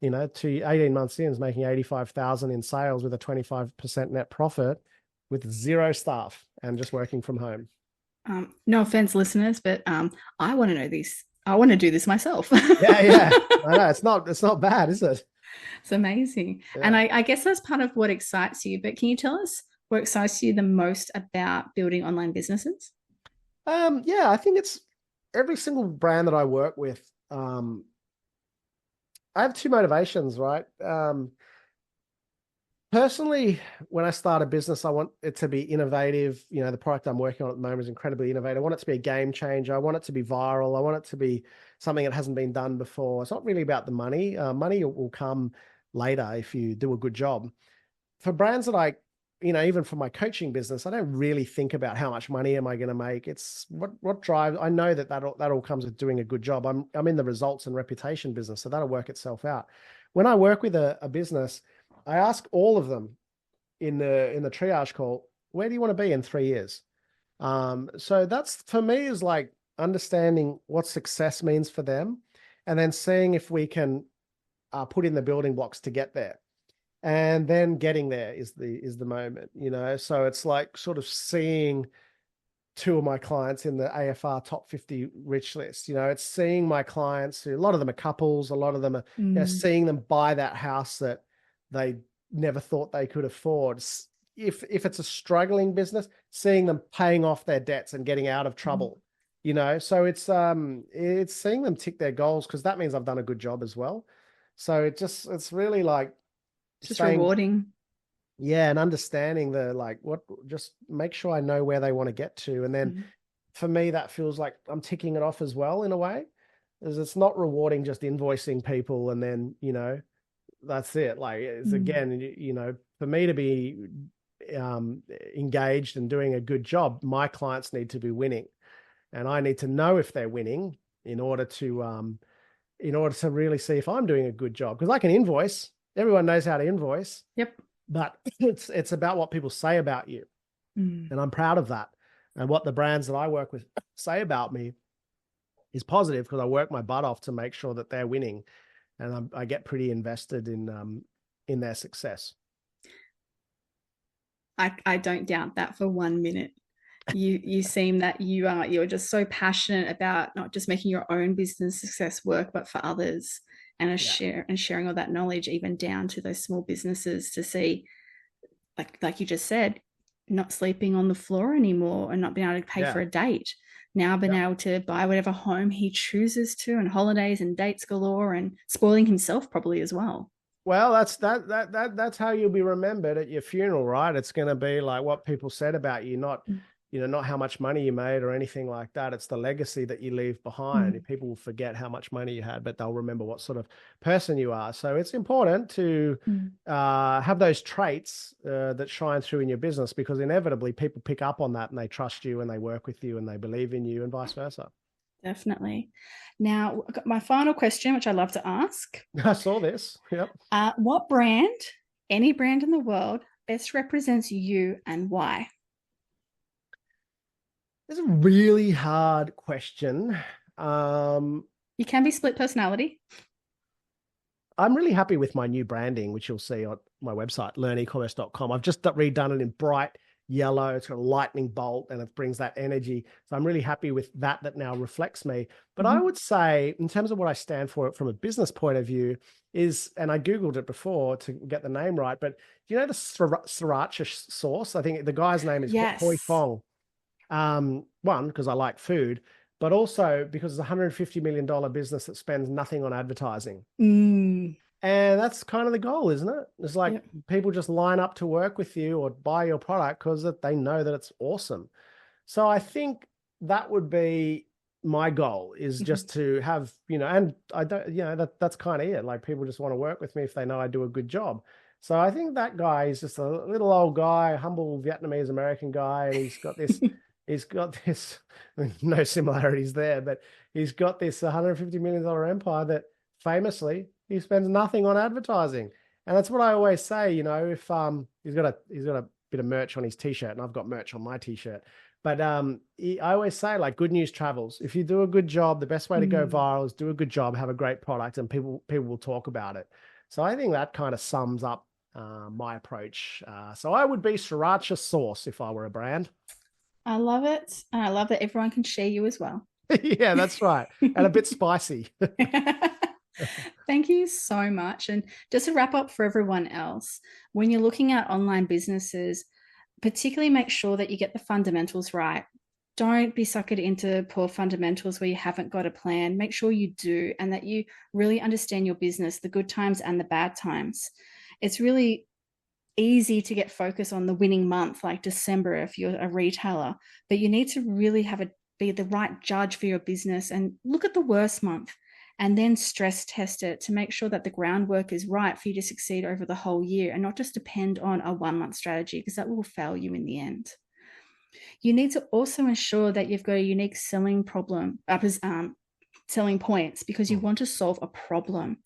to 18 months in, is making 85,000 in sales with a 25% net profit with 0 staff and just working from home. No offense, listeners, but I want to know this. I want to do this myself. Yeah. I know, it's not bad, is it? It's amazing. Yeah. And I guess that's part of what excites you, but can you tell us what excites you the most about building online businesses? Yeah, I think it's every single brand that I work with. I have 2 motivations, right? Personally, when I start a business, I want it to be innovative. The product I'm working on at the moment is incredibly innovative. I want it to be a game changer. I want it to be viral. I want it to be something that hasn't been done before. It's not really about the money. Money will come later if you do a good job. For brands that even for my coaching business, I don't really think about how much money am I going to make. It's what drives. I know that all comes with doing a good job. I'm in the results and reputation business, so that'll work itself out. When I work with a business, I ask all of them in the triage call, where do you want to be in 3 years? So that's, for me, is like understanding what success means for them, and then seeing if we can put in the building blocks to get there. And then getting there is the moment, So it's like sort of seeing 2 of my clients in the AFR top 50 rich list. It's seeing my clients who, a lot of them are couples, a lot of them are seeing them buy that house that they never thought they could afford. If it's a struggling business, seeing them paying off their debts and getting out of trouble, So it's seeing them tick their goals, because that means I've done a good job as well. So it's really like just rewarding. Yeah, and understanding just make sure I know where they want to get to, and then for me that feels like I'm ticking it off as well in a way, because it's not rewarding just invoicing people and then that's it. Like, it's again, for me to be engaged and doing a good job, my clients need to be winning, and I need to know if they're winning in order to really see if I'm doing a good job. Because I can invoice, everyone knows how to invoice. Yep. But it's about what people say about you, and I'm proud of that. And what the brands that I work with say about me is positive, because I work my butt off to make sure that they're winning, and I get pretty invested in their success. I don't doubt that for 1 minute. You seem that you're just so passionate about not just making your own business success work, but for others, and sharing all that knowledge even down to those small businesses to see, like you just said, not sleeping on the floor anymore and not being able to pay for a date. Now being able to buy whatever home he chooses to, and holidays and dates galore, and spoiling himself probably as well. Well, that's how you'll be remembered at your funeral, right? It's going to be like what people said about you, not how much money you made or anything like that. It's the legacy that you leave behind. People will forget how much money you had, but they'll remember what sort of person you are. So it's important to have those traits that shine through in your business, because inevitably people pick up on that and they trust you and they work with you and they believe in you, and vice versa. Definitely. Now, my final question, which I love to ask. I saw this. Yep. What brand, any brand in the world, best represents you and why? It's a really hard question. You can be split personality. I'm really happy with my new branding, which you'll see on my website, learnecommerce.com. I've just redone it in bright yellow. It's got a lightning bolt and it brings that energy. So I'm really happy with that. That now reflects me. But I would say, in terms of what I stand for from a business point of view, is, and I Googled it before to get the name right, but do you know the sriracha sauce? I think the guy's name is Hoi Fong. One, because I like food, but also because it's a $150 million business that spends nothing on advertising. And that's kind of the goal, isn't it? It's like people just line up to work with you or buy your product because they know that it's awesome. So I think that would be my goal, is just to have, and I don't, that's kind of it. Like, people just want to work with me if they know I do a good job. So I think that guy is just a little old guy, humble Vietnamese American guy, and he's got this, no similarities there, but he's got this $150 million empire that famously he spends nothing on advertising. And that's what I always say, if he's got a bit of merch on his t-shirt, and I've got merch on my t-shirt, but I always say, like, good news travels. If you do a good job, the best way to go viral is do a good job, have a great product, and people will talk about it. So I think that kind of sums up my approach. So I would be sriracha sauce if I were a brand. I love it. And I love that everyone can share you as well. Yeah, that's right. And a bit spicy. Thank you so much. And just to wrap up for everyone else, when you're looking at online businesses, particularly make sure that you get the fundamentals right. Don't be suckered into poor fundamentals where you haven't got a plan. Make sure you do, and that you really understand your business, the good times and the bad times. It's really easy to get focused on the winning month, like December, if you're a retailer, but you need to really be the right judge for your business and look at the worst month and then stress test it to make sure that the groundwork is right for you to succeed over the whole year, and not just depend on a 1 month strategy, because that will fail you in the end. You need to also ensure that you've got a unique selling points, because you want to solve a problem.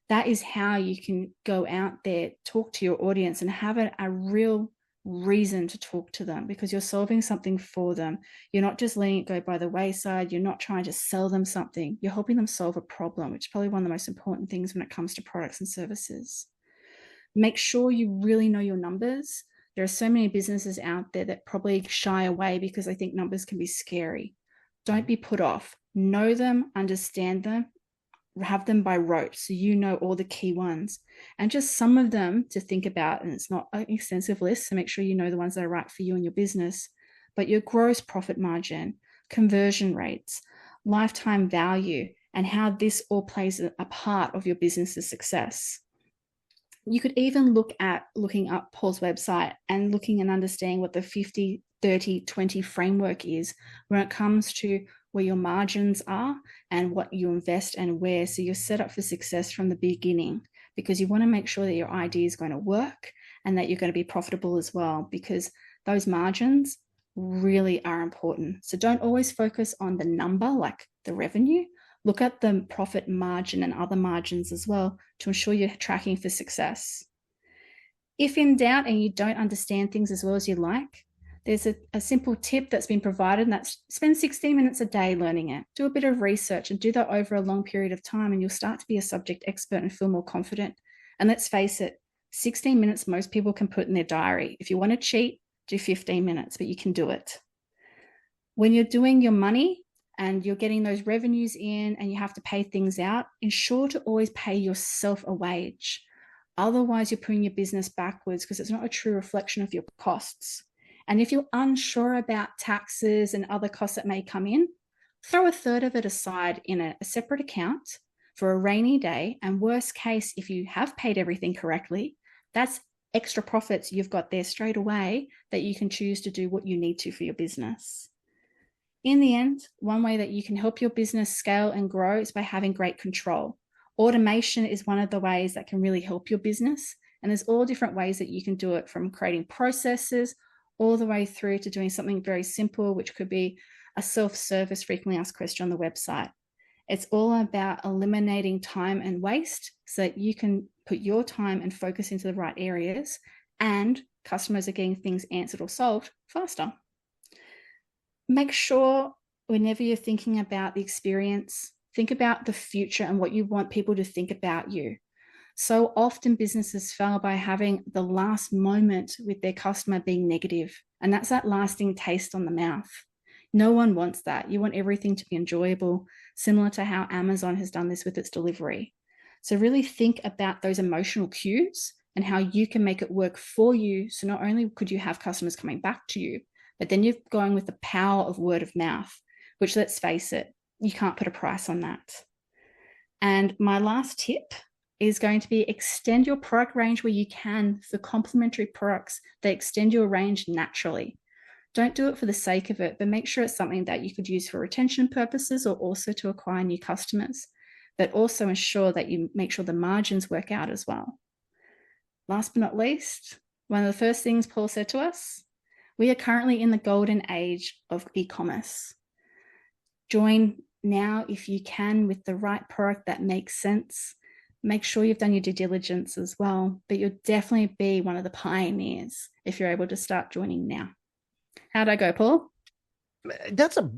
That is how you can go out there, talk to your audience, and have a real reason to talk to them, because you're solving something for them. You're not just letting it go by the wayside. You're not trying to sell them something. You're helping them solve a problem, which is probably one of the most important things when it comes to products and services. Make sure you really know your numbers. There are so many businesses out there that probably shy away because they think numbers can be scary. Don't be put off. Know them, understand them, have them by rote, so you know all the key ones, and just some of them to think about. And it's not an extensive list, so make sure you know the ones that are right for you and your business. But your gross profit margin, conversion rates, lifetime value, and how this all plays a part of your business's success. You could even looking up Paul's website and looking and understanding what the 50, 30, 20 framework is when it comes to where your margins are and what you invest and where. So you're set up for success from the beginning, because you want to make sure that your idea is going to work and that you're going to be profitable as well, because those margins really are important. So don't always focus on the number, like the revenue. Look at the profit margin and other margins as well to ensure you're tracking for success. If in doubt and you don't understand things as well as you like, there's a simple tip that's been provided, and that's spend 16 minutes a day learning it. Do a bit of research and do that over a long period of time, and you'll start to be a subject expert and feel more confident. And let's face it, 16 minutes most people can put in their diary. If you want to cheat, do 15 minutes, but you can do it. When you're doing your money and you're getting those revenues in and you have to pay things out, ensure to always pay yourself a wage. Otherwise, you're putting your business backwards because it's not a true reflection of your costs. And if you're unsure about taxes and other costs that may come in, throw a third of it aside in a separate account for a rainy day. And worst case, if you have paid everything correctly, that's extra profits you've got there straight away that you can choose to do what you need to for your business. In the end, one way that you can help your business scale and grow is by having great control. Automation is one of the ways that can really help your business. And there's all different ways that you can do it, from creating processes all the way through to doing something very simple, which could be a self-service frequently asked question on the website. It's all about eliminating time and waste so that you can put your time and focus into the right areas, and customers are getting things answered or solved faster. Make sure whenever you're thinking about the experience, think about the future and what you want people to think about you. So often businesses fail by having the last moment with their customer being negative, and that's that lasting taste on the mouth. No one wants that. You want everything to be enjoyable, similar to how Amazon has done this with its delivery. So really think about those emotional cues and how you can make it work for you. So not only could you have customers coming back to you, but then you're going with the power of word of mouth, which, let's face it, you can't put a price on that. And my last tip is going to be extend your product range where you can for complementary products that extend your range naturally. Don't do it for the sake of it, but make sure it's something that you could use for retention purposes or also to acquire new customers, but also ensure that you make sure the margins work out as well. Last but not least, one of the first things Paul said to us, we are currently in the golden age of e-commerce. Join now if you can with the right product that makes sense. Make sure you've done your due diligence as well, but you'll definitely be one of the pioneers if you're able to start joining now. How'd I go, Paul?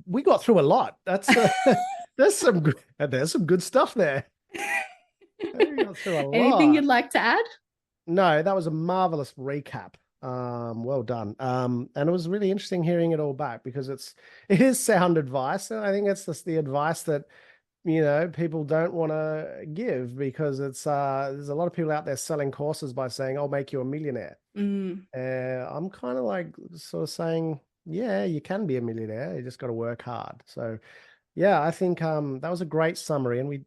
We got through a lot. There's some good stuff there. We got through a lot. Anything you'd like to add? No, that was a marvelous recap. Well done. And it was really interesting hearing it all back, because it is sound advice. And I think it's just the advice that, people don't want to give, because there's a lot of people out there selling courses by saying, I'll make you a millionaire. I'm kind of like sort of saying, yeah, you can be a millionaire. You just got to work hard. So yeah, I think that was a great summary, and we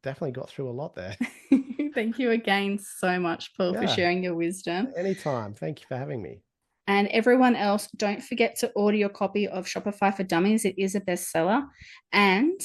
definitely got through a lot there. Thank you again so much, Paul, for sharing your wisdom. Anytime. Thank you for having me. And everyone else, don't forget to order your copy of Shopify for Dummies. It is a bestseller. And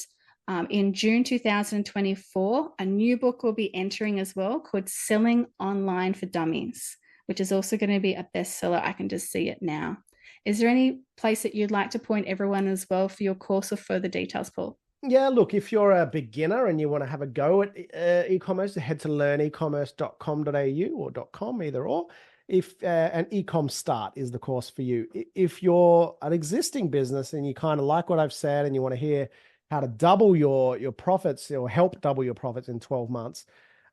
in June 2024, a new book will be entering as well, called Selling Online for Dummies, which is also going to be a bestseller. I can just see it now. Is there any place that you'd like to point everyone as well for your course or further details, Paul? Yeah, look, if you're a beginner and you want to have a go at e-commerce, head to learnecommerce.com.au or .com, either or. If an ecom start is the course for you. If you're an existing business and you kind of like what I've said and you want to hear how to double your profits or help double your profits in 12 months,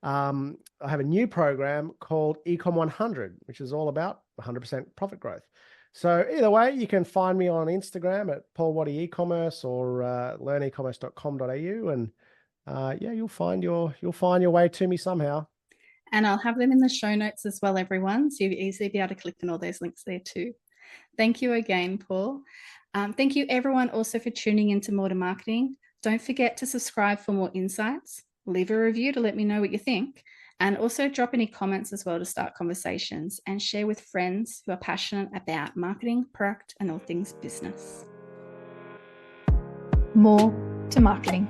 I have a new program called Ecom 100, which is all about 100% profit growth. So either way, you can find me on Instagram at Paul Waddy e-commerce or learnecommerce.com.au, and you'll find your way to me somehow. And I'll have them in the show notes as well, everyone, so you'll easily be able to click on all those links there too. Thank you again, Paul. Thank you everyone also for tuning into More to Marketing. Don't forget to subscribe for more insights. Leave a review to let me know what you think. And also drop any comments as well to start conversations, and share with friends who are passionate about marketing, product, and all things business. More to Marketing.